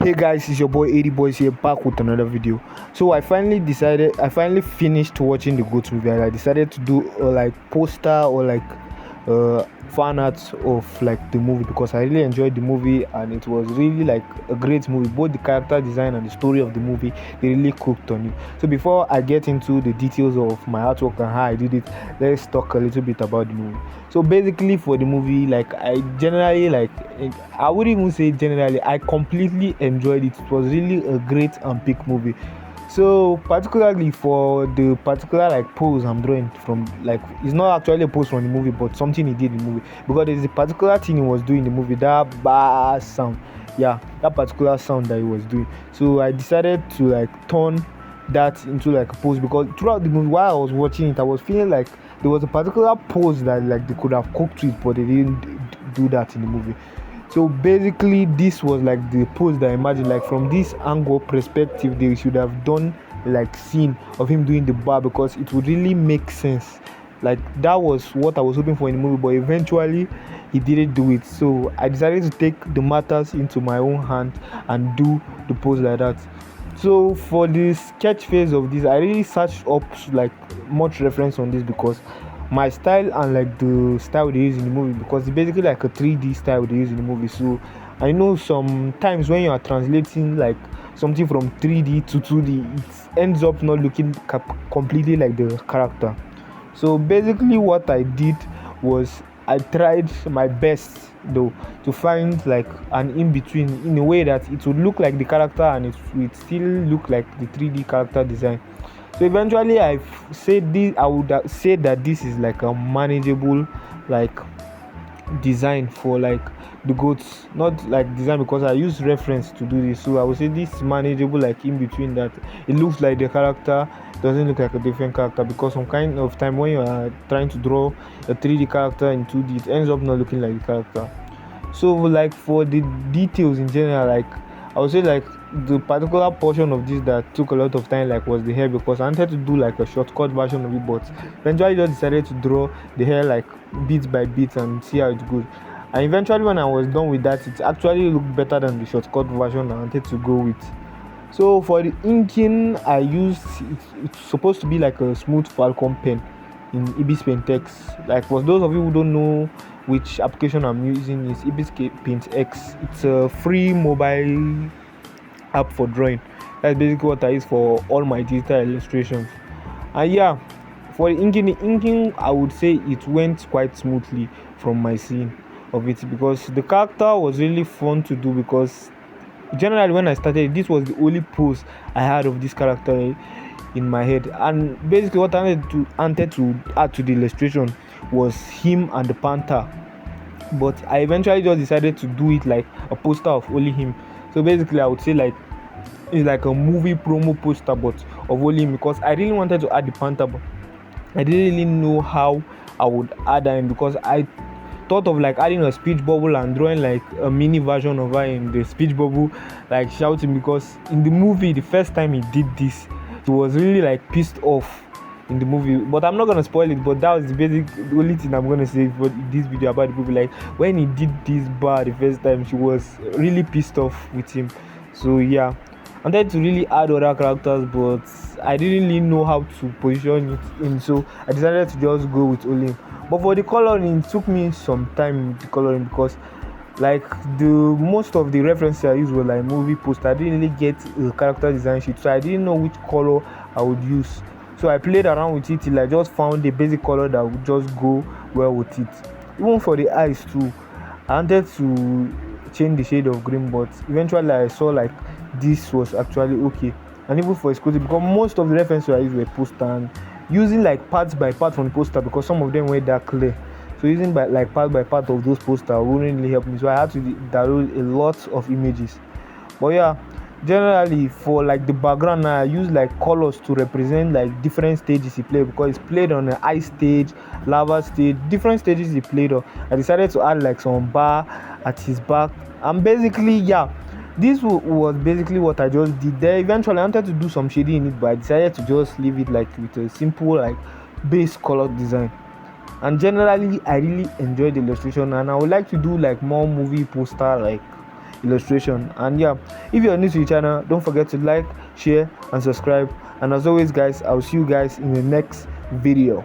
Hey guys, it's your boy 80 Boys here back with another video. So I finally finished watching the GOAT movie and I decided to do like poster or like fan art of like the movie because I really enjoyed the movie and it was really like a great movie. Both the character design and the story of the movie, they really cooked on it. So before I get into the details of my artwork and how I did it, let's talk a little bit about the movie. So basically for the movie, like I wouldn't even say generally, I completely enjoyed it. It was really a great and peak movie. So particularly for the particular like pose I'm drawing from, like it's not actually a pose from the movie but something he did in the movie, because there's a particular thing he was doing in the movie, that bass sound. Yeah, that particular sound that he was doing. So I decided to like turn that into like a pose, because throughout the movie while I was watching it I was feeling like there was a particular pose that like they could have cooked with, but they didn't do that in the movie. So basically this was like the pose that I imagined, like from this angle perspective they should have done like scene of him doing the bar, because it would really make sense. Like that was what I was hoping for in the movie, but eventually he didn't do it. So I decided to take the matters into my own hand and do the pose like that. So for the sketch phase of this, I really searched up like much reference on this, because my style and like the style they use in the movie, because it's basically like a 3D style they use in the movie. So I know sometimes when you are translating like something from 3D to 2D, it ends up not looking completely like the character. So basically what I did was I tried my best though to find like an in between, in a way that it would look like the character and it would still look like the 3D character design. So eventually I would say that this is like a manageable like design for like the goats, not like design because I use reference to do this. So I would say this is manageable, like in between that it looks like the character, doesn't look like a different character, because some kind of time when you are trying to draw a 3D character in 2D, it ends up not looking like the character. So like for the details in general, like I would say like the particular portion of this that took a lot of time like was the hair, because I wanted to do like a shortcut version of it, but eventually just decided to draw the hair like bit by bit and see how it goes. And eventually when I was done with that, it actually looked better than the shortcut version I wanted to go with. So for the inking I used, it's supposed to be like a smooth Falcon pen in Ibis Paint X. Like for those of you who don't know which application I'm using, is Ibis Paint X. It's a free mobile app for drawing. That's basically what I use for all my digital illustrations. And yeah, for the inking I would say it went quite smoothly from my scene of it, because the character was really fun to do, because generally when I started this was the only pose I had of this character in my head. And basically what I wanted to add to the illustration was him and the panther, but I eventually just decided to do it like a poster of only him. So basically I would say like it's like a movie promo poster but of only him, because I really wanted to add the panther, but I didn't really know how I would add that in, because I thought of like adding a speech bubble and drawing like a mini version of her in the speech bubble, like shouting, because in the movie the first time he did this he was really like pissed off in the movie. But I'm not gonna spoil it, but that was the only thing I'm gonna say for this video about the movie. Like when he did this bar the first time, she was really pissed off with him. So yeah, I wanted to really add other characters, but I didn't really know how to position it in, so I decided to just go with only him. But for the coloring, it took me some time with the coloring, because like the most of the references I used were like movie poster. I didn't really get a character design sheet, so I didn't know which color I would use. So I played around with it till I just found the basic color that would just go well with it. Even for the eyes too, I wanted to change the shade of green, but eventually I saw like this was actually okay. And even for Scotty, because most of the references I used were poster, and using like parts by part from the poster, because some of them were that clear. So using by like part by part of those posters wouldn't really help me. So I had to download a lot of images. But yeah, generally for like the background I use like colors to represent like different stages he played, because it's played on the ice stage, lava stage, different stages he played on. I decided to add like some bar at his back, and basically yeah, this was basically what I just did there. Eventually I wanted to do some shading in it, but I decided to just leave it like with a simple like base color design. And generally I really enjoyed the illustration, and I would like to do like more movie poster like illustration. And yeah, if you're new to the channel, don't forget to like, share and subscribe. And as always guys, I'll see you guys in the next video.